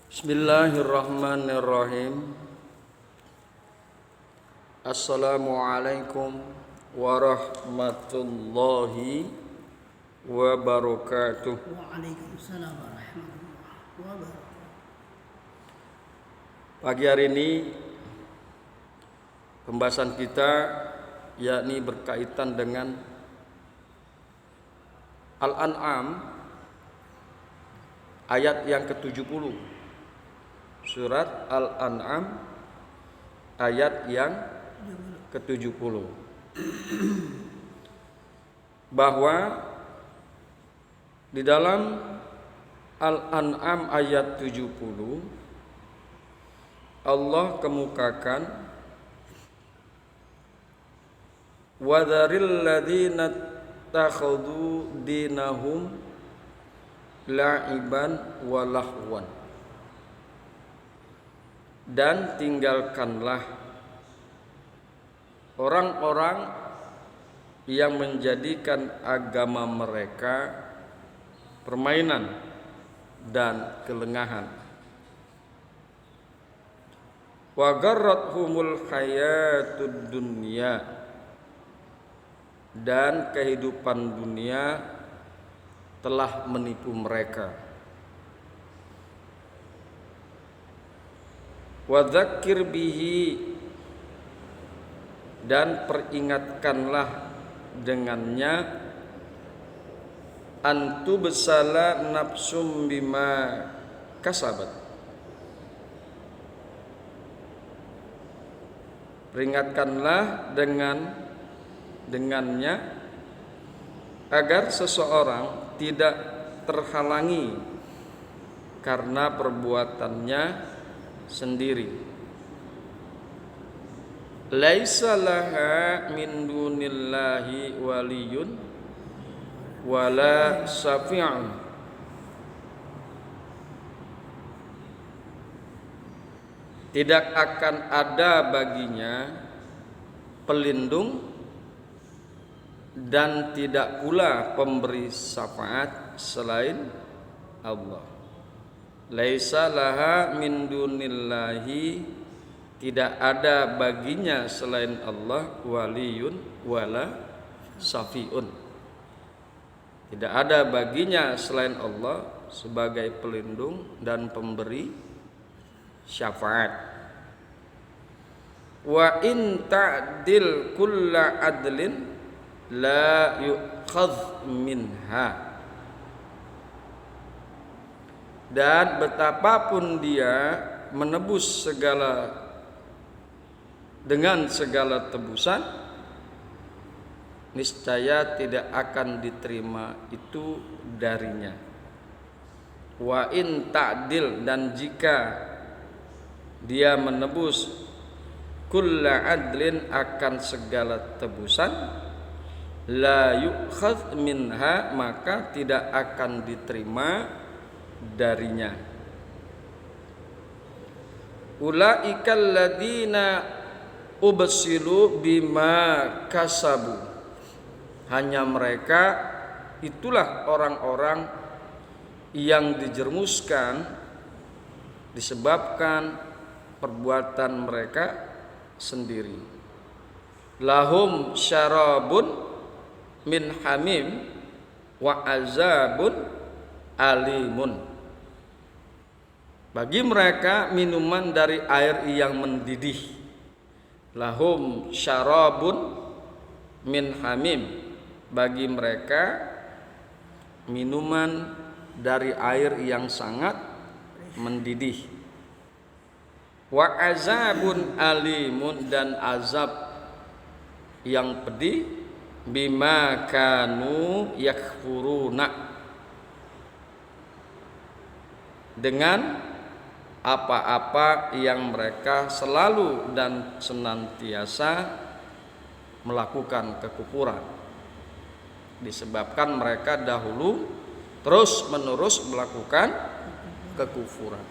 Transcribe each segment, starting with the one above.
Bismillahirrahmanirrahim. Assalamualaikum warahmatullahi wabarakatuh. Waalaikumsalam warahmatullahi wabarakatuh. Pagi hari ini pembahasan kita yakni berkaitan dengan Al-An'am ayat yang ke-70. Surat Al-An'am ayat yang ke-70, bahwa di dalam Al-An'am ayat 70 Allah kemukakan wadharil ladzina takhadhu dinahum la'iban wa lahwan, dan tinggalkanlah orang-orang yang menjadikan agama mereka permainan dan kelengahan. Wa gharrathumul hayatud dunya, dan kehidupan dunia telah menipu mereka. Wa dzakir bihi, dan peringatkanlah dengannya, antu besala nafsum bima kasabat, peringatkanlah dengannya agar seseorang tidak terhalangi karena perbuatannya sendiri. Laisa laha min dunillahi waliyun wala syafi'un, tidak akan ada baginya pelindung dan tidak pula pemberi syafaat selain Allah. Laisa laha min dunillahi, tidak ada baginya selain Allah, waliyun wala syafi'un, tidak ada baginya selain Allah sebagai pelindung dan pemberi syafaat. Wa in ta'dil kulla adlin la yu'khadh minha, dan betapapun dia menebus dengan segala tebusan, niscaya tidak akan diterima itu darinya. Wa in ta'dil, dan jika dia menebus kulla adlin akan segala tebusan, la yu'khadh minha, maka tidak akan diterima darinya. Ulaikal ladzina ubsilu bima kasabu, hanya mereka itulah orang-orang yang dijermuskan disebabkan perbuatan mereka sendiri. Lahum syarabun min hamim wa azabun alimun, bagi mereka minuman dari air yang mendidih. Lahum syarabun min hamim, bagi mereka minuman dari air yang sangat mendidih. Wa azabun alimun, dan azab yang pedih, bima kanu yakfuruna, dengan apa-apa yang mereka selalu dan senantiasa melakukan kekufuran, disebabkan mereka dahulu terus menerus melakukan kekufuran.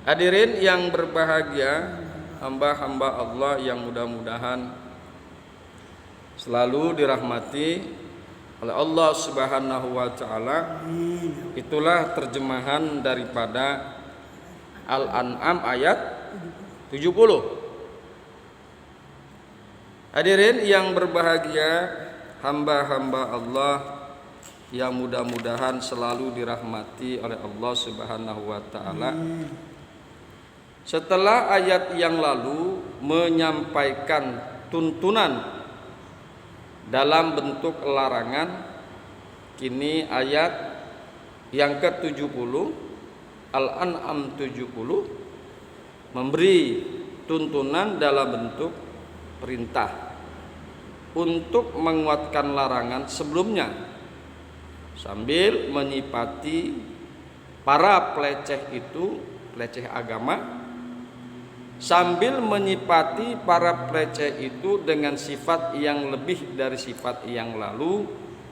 Hadirin yang berbahagia, hamba-hamba Allah yang mudah-mudahan selalu dirahmati oleh Allah Subhanahu wa taala. Itulah terjemahan daripada Al-An'am ayat 70. Hadirin yang berbahagia, hamba-hamba Allah yang mudah-mudahan selalu dirahmati oleh Allah Subhanahu wa taala. Setelah ayat yang lalu menyampaikan tuntunan dalam bentuk larangan, kini ayat yang ke-70 Al-An'am 70 memberi tuntunan dalam bentuk perintah untuk menguatkan larangan sebelumnya sambil menyipati para peleceh itu, peleceh agama, sambil menyipati para peleceh itu dengan sifat yang lebih dari sifat yang lalu,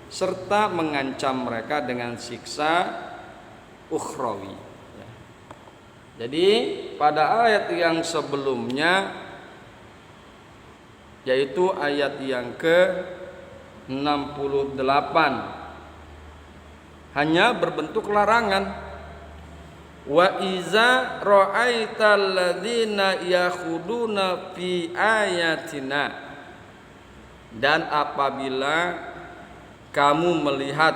serta mengancam mereka dengan siksa ukhrawi. Jadi pada ayat yang sebelumnya, yaitu ayat yang ke-68, hanya berbentuk larangan. Wa iza ra'aital ladzina yakhuduna fi ayatina, dan apabila kamu melihat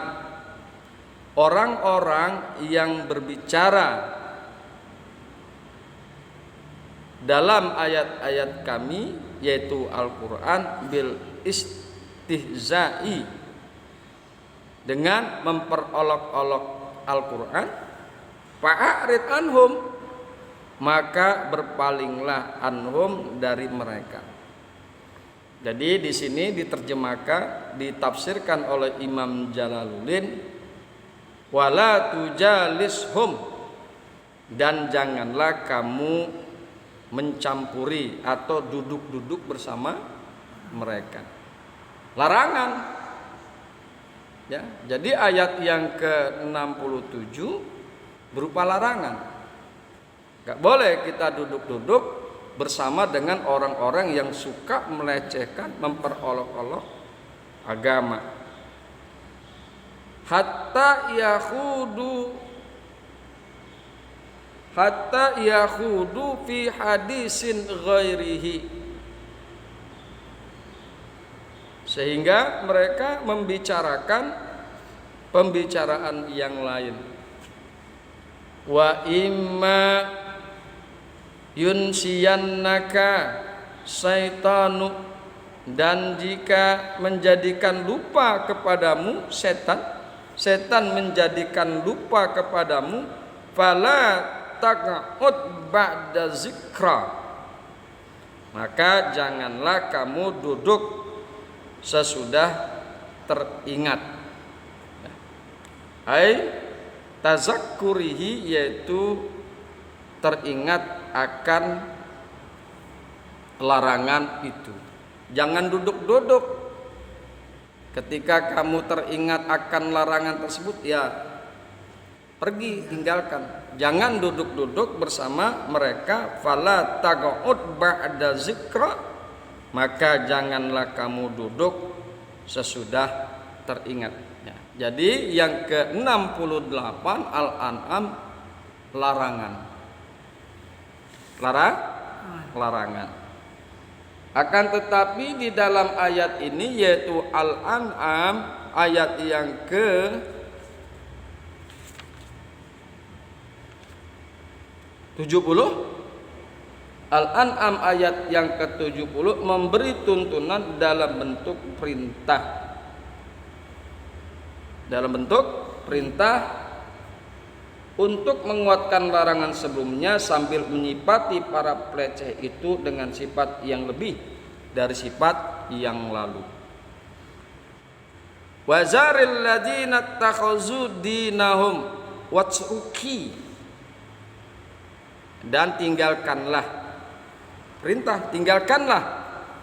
orang-orang yang berbicara dalam ayat-ayat kami, yaitu Al-Quran, bil istihza'i, dengan memperolok-olok Al-Quran, fa'arid anhum, maka berpalinglah anhum dari mereka. Jadi di sini diterjemahkan, ditafsirkan oleh Imam Jalaluddin, wala tujalishum, dan janganlah kamu mencampuri atau duduk-duduk bersama mereka. Larangan. Ya, jadi ayat yang ke-67 berupa larangan. Gak boleh kita duduk-duduk bersama dengan orang-orang yang suka melecehkan, memperolok-olok agama. Hatta yakhudu fi hadisin ghairihi, sehingga mereka membicarakan pembicaraan yang lain. Wa imma yunsiyannaka syaitanu, dan jika menjadikan lupa kepadamu setan menjadikan lupa kepadamu, fala taq'ud ba'da zikra, maka janganlah kamu duduk sesudah teringat. Tazakkurihi, yaitu teringat akan larangan itu. Jangan duduk-duduk ketika kamu teringat akan larangan tersebut, ya pergi, tinggalkan. Jangan duduk-duduk bersama mereka. Fala taq'ud ba'da zikra, maka janganlah kamu duduk sesudah teringat. Jadi yang ke-68 Al-An'am larangan. Larangan. Akan tetapi di dalam ayat ini, yaitu Al-An'am ayat yang ke-70, Al-An'am ayat yang ke-70 memberi tuntunan dalam bentuk perintah. Dalam bentuk perintah untuk menguatkan larangan sebelumnya sambil menyipati para peleceh itu dengan sifat yang lebih dari sifat yang lalu. Wazaril ladzina takhuzu dinahum watsuki, dan tinggalkanlah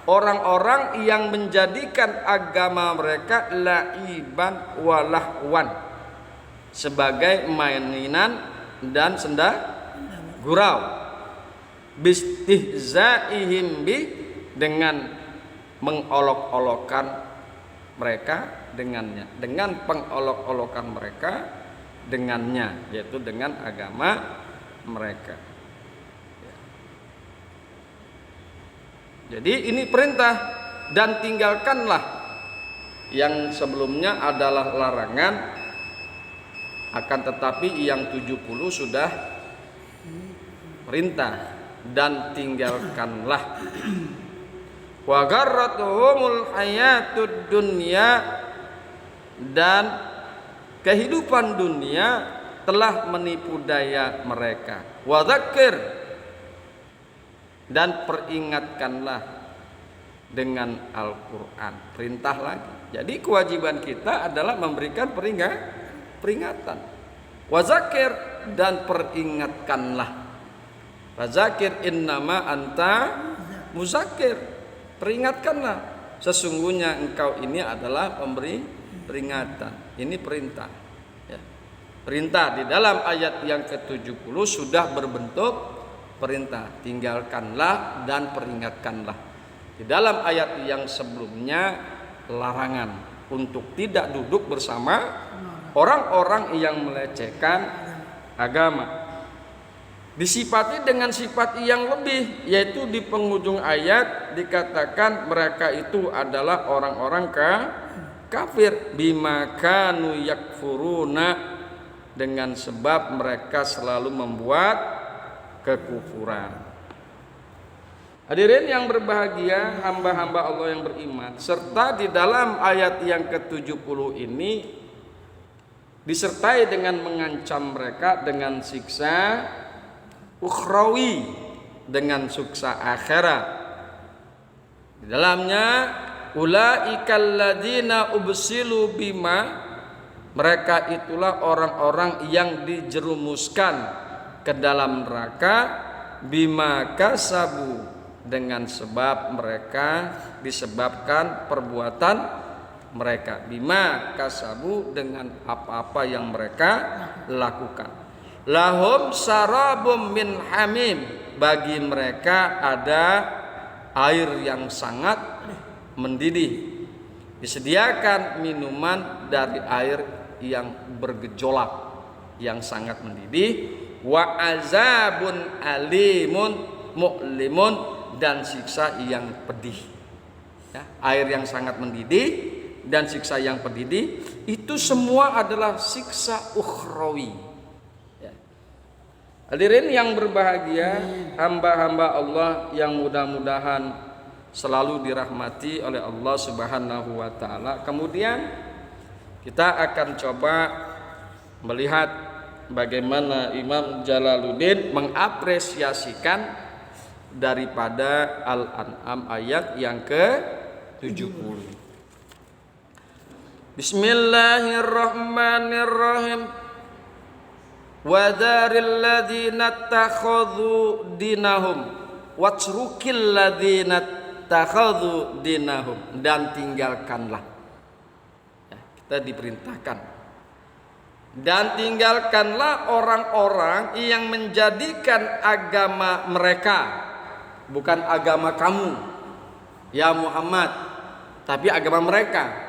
orang-orang yang menjadikan agama mereka laiban walahwan, sebagai mainan dan senda gurau, bistihzaihim bi, dengan mengolok-olokan mereka dengannya, dengan pengolok-olokan mereka dengannya, yaitu dengan agama mereka. Jadi ini perintah, dan tinggalkanlah yang sebelumnya adalah larangan, akan tetapi yang 70 sudah perintah, dan tinggalkanlah. Wa gharratuhumul hayatud dunya, dan kehidupan dunia telah menipu daya mereka. Wa dzakir, dan peringatkanlah dengan Al-Quran. Perintah lagi. Jadi kewajiban kita adalah memberikan peringatan. Wa dzakir, dan peringatkanlah. Wa dzakir innama anta muzakkir. Peringatkanlah, sesungguhnya engkau ini adalah pemberi peringatan. Ini perintah. Ya. Perintah di dalam ayat yang ke-70 sudah berbentuk perintah. Tinggalkanlah dan peringatkanlah. Di dalam ayat yang sebelumnya larangan untuk tidak duduk bersama orang-orang yang melecehkan agama. Disifati dengan sifat yang lebih, yaitu di penghujung ayat dikatakan mereka itu adalah orang-orang kafir, bima kanu yakfuruna, dengan sebab mereka selalu membuat kekufuran. Hadirin yang berbahagia, hamba-hamba Allah yang beriman, serta di dalam ayat yang ke-70 ini disertai dengan mengancam mereka dengan siksa ukhrawi, dengan siksa akhirat. Di dalamnya ulaikal ladzina ubsilu bima, mereka itulah orang-orang yang dijerumuskan ke dalam neraka bima kasabu, dengan sebab mereka disebabkan perbuatan mereka. Bima kasabu, dengan apa-apa yang mereka lakukan. Lahum sarabum min hamim, bagi mereka ada air yang sangat mendidih, disediakan minuman dari air yang bergejolak, yang sangat mendidih. Wa azabun alimun mu'limun, dan siksa yang pedih. Ya, air yang sangat mendidih dan siksa yang pedih itu semua adalah siksa ukhrawi. Hadirin yang berbahagia, hamba-hamba Allah yang mudah-mudahan selalu dirahmati oleh Allah Subhanahu wa taala. Kemudian kita akan coba melihat bagaimana Imam Jalaluddin mengapresiasikan daripada Al-An'am ayat yang ke-70. Bismillahirrahmanirrahim. Wa dzaril ladzina takhadhu dinahum watrukil ladzina takhadhu dinahum, dan tinggalkanlah. Ya, kita diperintahkan, dan tinggalkanlah orang-orang yang menjadikan agama mereka, bukan agama kamu ya Muhammad, tapi agama mereka.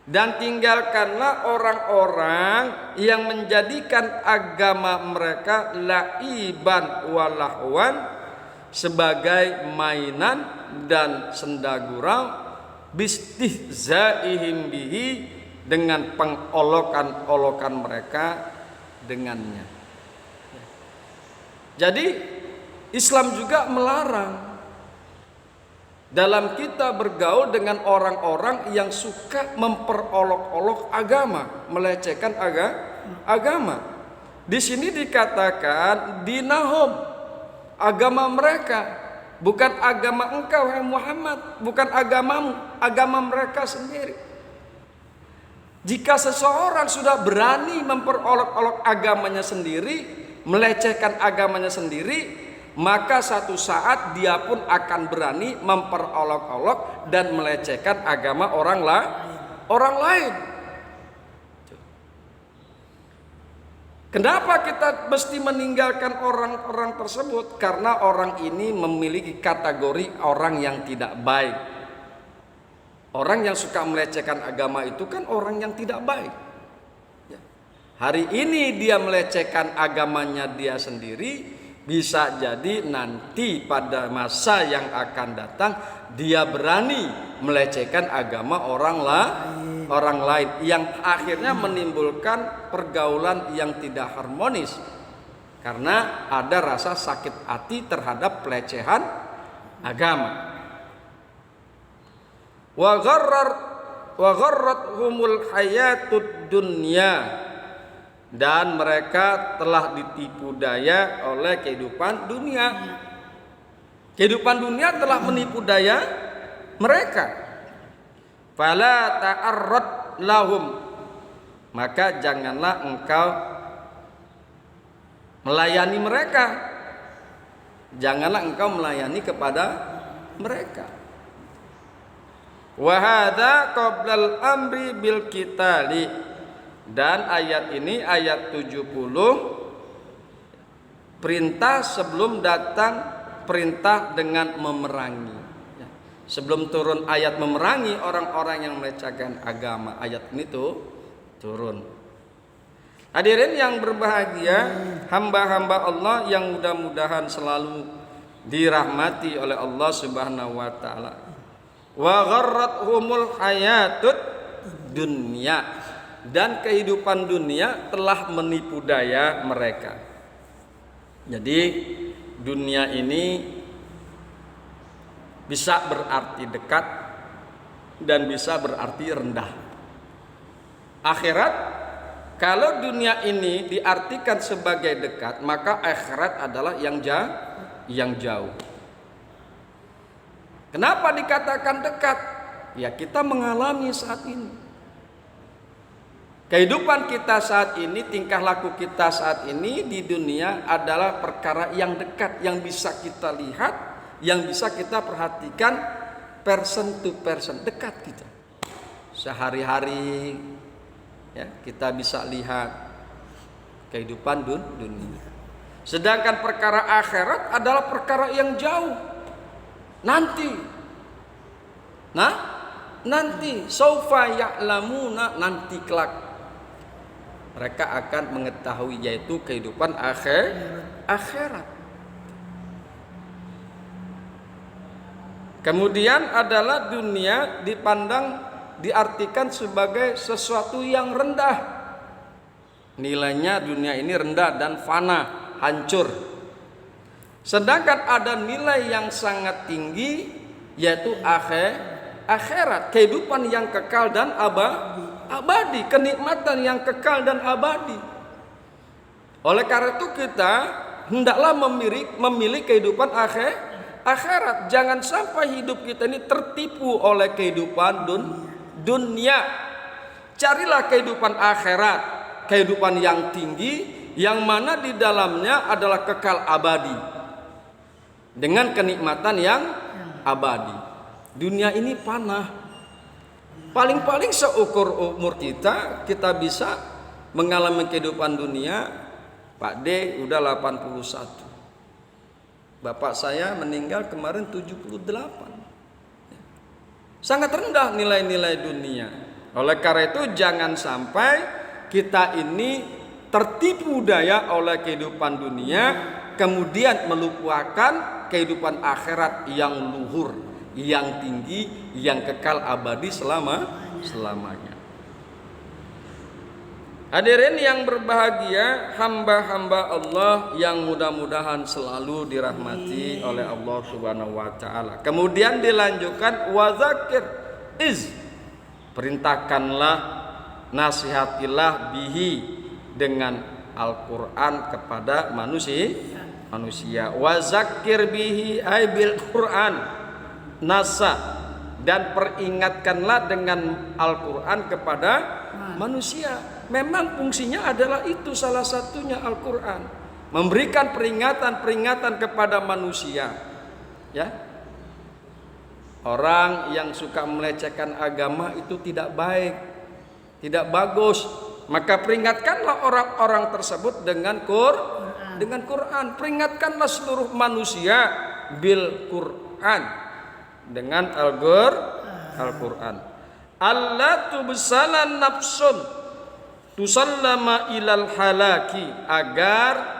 Dan tinggalkanlah orang-orang yang menjadikan agama mereka laiban walahwan, sebagai mainan dan sendagurau, bistihzaihim bihi, dengan pengolokan-olokan mereka dengannya. Jadi Islam juga melarang dalam kita bergaul dengan orang-orang yang suka memperolok-olok agama, melecehkan agama. Di sini dikatakan dinahum, agama mereka, bukan agama engkau hai Muhammad, bukan agamamu, agama mereka sendiri. Jika seseorang sudah berani memperolok-olok agamanya sendiri, melecehkan agamanya sendiri, maka satu saat dia pun akan berani memperolok-olok dan melecehkan agama orang lain. Kenapa kita mesti meninggalkan orang-orang tersebut? Karena orang ini memiliki kategori orang yang tidak baik. Orang yang suka melecehkan agama itu kan orang yang tidak baik. Hari ini dia melecehkan agamanya dia sendiri, bisa jadi nanti pada masa yang akan datang dia berani melecehkan agama orang lain yang akhirnya menimbulkan pergaulan yang tidak harmonis karena ada rasa sakit hati terhadap pelecehan agama. Wa gharrathumul hayatud dunya, dan mereka telah ditipu daya oleh kehidupan dunia. Kehidupan dunia telah menipu daya mereka. Fala ta'arrad lahum, maka janganlah engkau melayani mereka. Janganlah engkau melayani kepada mereka. Wa hadza qablal amri bil qitali, dan ayat ini ayat 70 perintah sebelum datang perintah dengan memerangi. Sebelum turun ayat memerangi orang-orang yang melecehkan agama, ayat ini tuh turun. Hadirin yang berbahagia, hamba-hamba Allah yang mudah-mudahan selalu dirahmati oleh Allah Subhanahu wa taala. Wa gharrathumul hayatud dunya, dan kehidupan dunia telah menipu daya mereka. Jadi dunia ini bisa berarti dekat dan bisa berarti rendah. Akhirat, kalau dunia ini diartikan sebagai dekat, maka akhirat adalah yang jauh. Kenapa dikatakan dekat? Ya, kita mengalami saat ini. Kehidupan kita saat ini, tingkah laku kita saat ini di dunia adalah perkara yang dekat, yang bisa kita lihat, yang bisa kita perhatikan person to person, dekat kita. Sehari-hari ya, kita bisa lihat kehidupan dunia. Sedangkan perkara akhirat adalah perkara yang jauh. Nanti saufa ya'lamuna, nanti kelak mereka akan mengetahui, yaitu kehidupan akhirat. Kemudian adalah dunia diartikan sebagai sesuatu yang rendah. Nilainya dunia ini rendah dan fana, hancur. Sedangkan ada nilai yang sangat tinggi, yaitu akhirat, kehidupan yang kekal dan abadi, kenikmatan yang kekal dan abadi. Oleh karena itu kita hendaklah memilih kehidupan akhirat. Jangan sampai hidup kita ini tertipu oleh kehidupan dunia. Carilah kehidupan akhirat, kehidupan yang tinggi, yang mana di dalamnya adalah kekal abadi dengan kenikmatan yang abadi. Dunia ini panah. Paling-paling seukur umur kita bisa mengalami kehidupan dunia. Pak D udah 81. Bapak saya meninggal kemarin 78. Sangat rendah nilai-nilai dunia. Oleh karena itu jangan sampai kita ini tertipu daya oleh kehidupan dunia, kemudian melupakan kehidupan akhirat yang luhur, yang tinggi, yang kekal abadi selamanya. Hadirin yang berbahagia, hamba-hamba Allah yang mudah-mudahan selalu dirahmati oleh Allah Subhanahu wa taala. Kemudian dilanjutkan wazakir perintahkanlah, nasihatilah bihi dengan Al-Qur'an kepada manusia. Wazakir bihi ay bil Qur'an nasa, dan peringatkanlah dengan Al-Qur'an kepada manusia. Memang fungsinya adalah itu, salah satunya Al-Qur'an, memberikan peringatan kepada manusia. Ya, orang yang suka melecehkan agama itu tidak baik, tidak bagus. Maka peringatkanlah orang-orang tersebut dengan Quran. Peringatkanlah seluruh manusia bil Quran, dengan Al-Qur'an. Allah tubsalan nafsun, tusallama ilal halaki, agar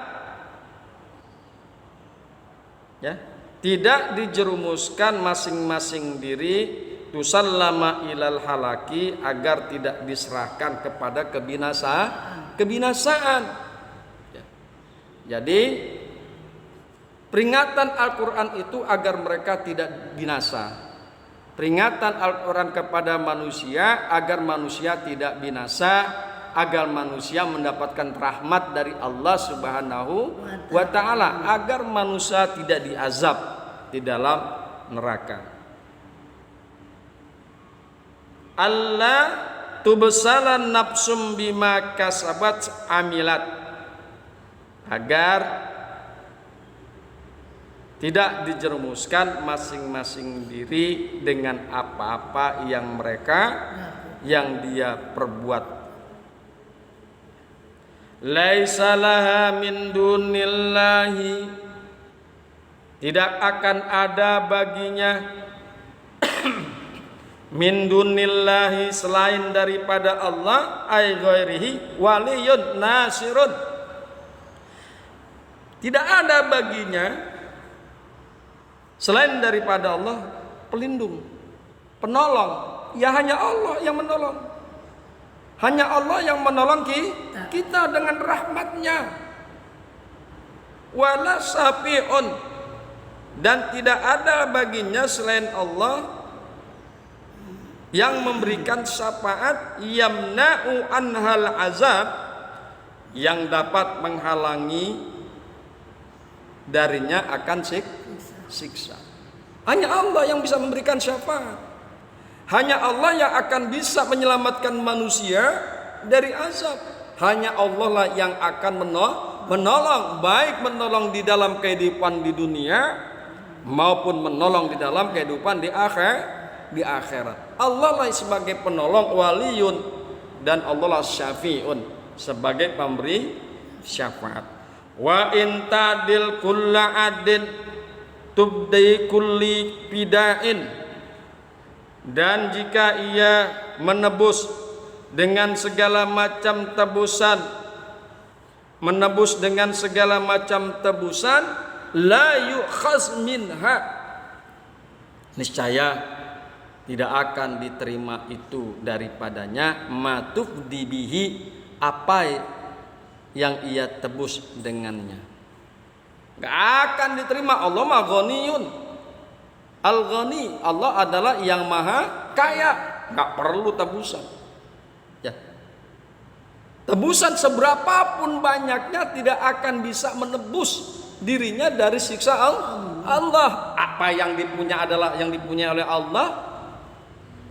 ya tidak dijerumuskan masing-masing diri, tusallama ilal halaki, agar tidak diserahkan kepada kebinasaan. Ya. Jadi peringatan Al-Quran itu agar mereka tidak binasa. Peringatan Al-Quran kepada manusia agar manusia tidak binasa, agar manusia mendapatkan rahmat dari Allah Subhanahu wa ta'ala, agar manusia tidak diazab di dalam neraka. Allah tubsalan nafsum bima kasabat amilat, agar tidak dijerumuskan masing-masing diri dengan apa-apa yang dia perbuat. Laisa laha min dunillahi, tidak akan ada baginya min dunillahi, selain daripada Allah, ay ghairihi waliyun nasirun, tidak ada baginya selain daripada Allah pelindung, penolong. Ya hanya Allah yang menolong. Hanya Allah yang menolong kita dengan rahmatnya. Wala safi'un, dan tidak ada baginya selain Allah yang memberikan syafaat, yamna'u anhal azab, yang dapat menghalangi darinya akan siksa. Hanya Allah yang bisa memberikan syafaat. Hanya Allah yang akan bisa menyelamatkan manusia dari azab. Hanya Allah lah yang akan menolong, baik menolong di dalam kehidupan di dunia maupun menolong di dalam kehidupan di akhirat. Allah lah sebagai penolong, waliyun, dan Allah lah syafi'un, sebagai pemberi syafaat. Wa in tadil kulla adin tubdi kulli pidain, dan jika ia menebus dengan segala macam tebusan, menebus dengan segala macam tebusan, la yukhaz minha, niscaya tidak akan diterima itu daripadanya, matuf dibihi, apa yang ia tebus dengannya. Gak akan diterima. Allah mah ghaniyun, al-ghani, Allah adalah yang maha kaya, gak perlu tebusan. Ya, tebusan seberapapun banyaknya tidak akan bisa menebus dirinya dari siksa Allah. Apa yang dipunya adalah yang dipunya oleh Allah.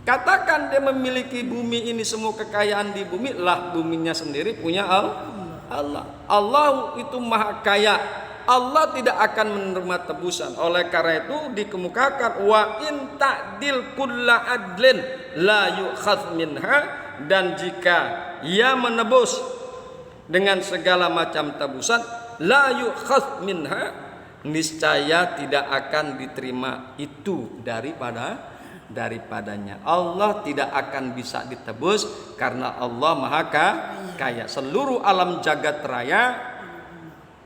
Katakan dia memiliki bumi ini, semua kekayaan di bumi, lah buminya sendiri punya Allah. Allah itu maha kaya. Allah tidak akan menerima tebusan. Oleh karena itu dikemukakan wa in ta'dil kulla adlin la yukhadz minha, dan jika ia menebus dengan segala macam tebusan, la yukhadz minha, niscaya tidak akan diterima itu daripadanya. Allah tidak akan bisa ditebus karena Allah maha kaya. Seluruh alam jagat raya,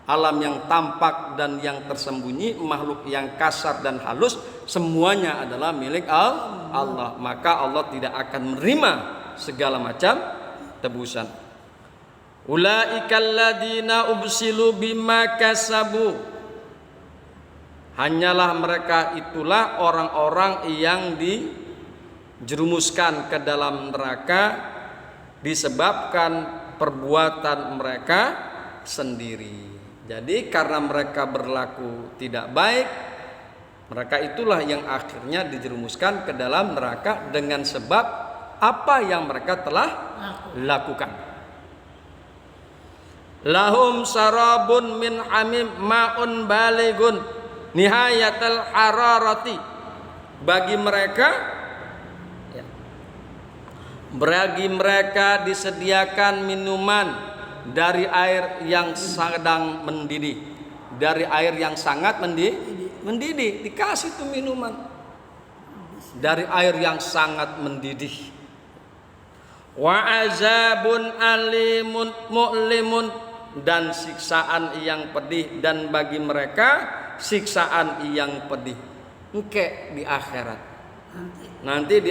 alam yang tampak dan yang tersembunyi, makhluk yang kasar dan halus, semuanya adalah milik Allah. Maka Allah tidak akan menerima segala macam tebusan. Ulaikal ladzina ubsilu bima kasabu, hanyalah mereka itulah orang-orang yang dijerumuskan ke dalam neraka disebabkan perbuatan mereka sendiri. Jadi karena mereka berlaku tidak baik, mereka itulah yang akhirnya dijerumuskan ke dalam neraka dengan sebab apa yang mereka telah lakukan. Lahum sarabun min hamim ma'un baligun nihayatal hararati, bagi mereka disediakan minuman dari air yang sedang mendidih, dari air yang sangat mendidih, dikasih tuh minuman dari air yang sangat mendidih. wa azabun alimun mu'limun, dan siksaan yang pedih, dan bagi mereka siksaan yang pedih engke di akhirat. Nanti di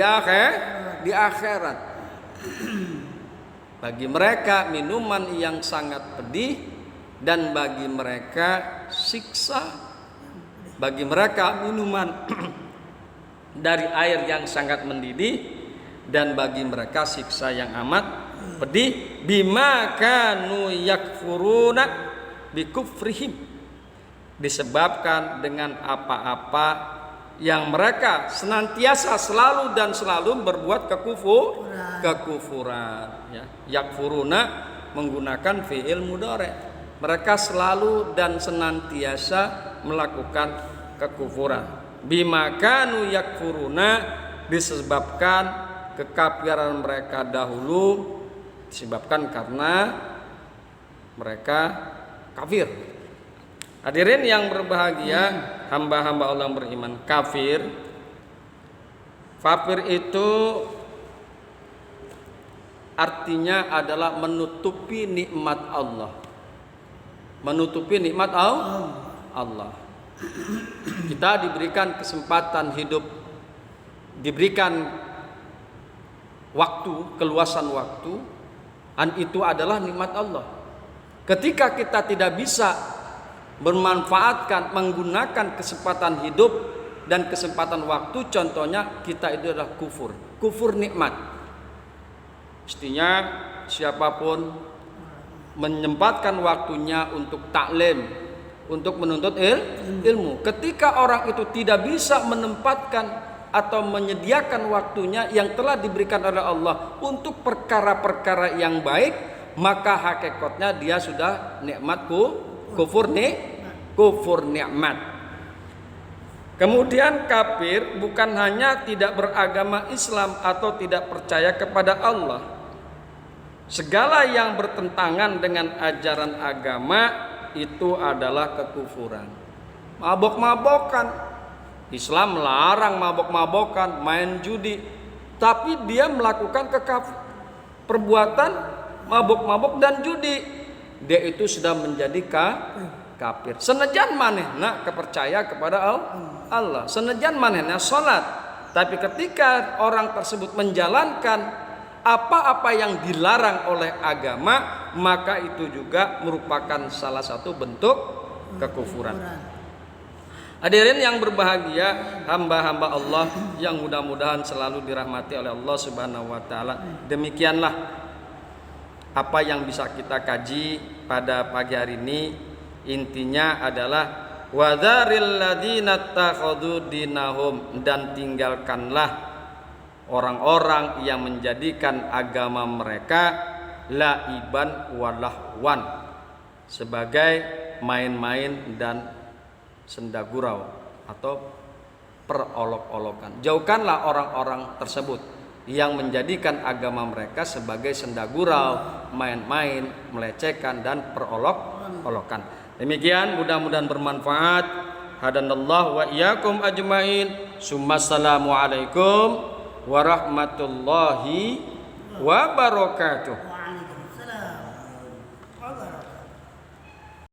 akhirat bagi mereka minuman yang sangat pedih, dan bagi mereka siksa, bagi mereka minuman dari air yang sangat mendidih, dan bagi mereka siksa yang amat pedih, bima kanu yakfuruna bikufrihim, disebabkan dengan apa-apa yang mereka senantiasa selalu dan selalu berbuat kekufuran ya. Yakfuruna menggunakan fi'il mudhari', mereka selalu dan senantiasa melakukan kekufuran. Bima kanu yakfuruna, disebabkan kekafiran mereka dahulu, disebabkan karena mereka kafir. Hadirin yang berbahagia, hamba-hamba Allah yang beriman, kafir itu artinya adalah menutupi nikmat Allah. Menutupi nikmat Allah. Kita diberikan kesempatan hidup, diberikan waktu, keluasan waktu, dan itu adalah nikmat Allah. Ketika kita tidak bisa bermanfaatkan, menggunakan kesempatan hidup dan kesempatan waktu, contohnya kita itu adalah kufur nikmat. Mestinya siapapun menyempatkan waktunya untuk taklim, untuk menuntut ilmu. Ketika orang itu tidak bisa menempatkan atau menyediakan waktunya yang telah diberikan oleh Allah untuk perkara-perkara yang baik, maka hakikatnya dia sudah kufur nikmat. Kemudian kafir bukan hanya tidak beragama Islam atau tidak percaya kepada Allah. Segala yang bertentangan dengan ajaran agama itu adalah kekufuran. Mabok-mabokan, Islam melarang mabok-mabokan, main judi, tapi dia melakukan perbuatan mabok-mabok dan judi, dia itu sudah menjadi kafir. Senajan manehna kepercaya kepada Allah, senajan manehna salat, tapi ketika orang tersebut menjalankan apa-apa yang dilarang oleh agama, maka itu juga merupakan salah satu bentuk kekufuran. Hadirin yang berbahagia, hamba-hamba Allah yang mudah-mudahan selalu dirahmati oleh Allah Subhanahu wa taala. Demikianlah apa yang bisa kita kaji pada pagi hari ini. Intinya adalah wadharil ladzina takhadhu dinahum, dan tinggalkanlah orang-orang yang menjadikan agama mereka laiban walahwan, sebagai main-main dan sendagurau atau perolok-olokan. Jauhkanlah orang-orang tersebut yang menjadikan agama mereka sebagai sendagurau, main-main, melecehkan dan perolok-olokan. Demikian, mudah-mudahan bermanfaat. Hadanallahu wa iyyakum ajmain. Assalamualaikum warahmatullahi wabarakatuh.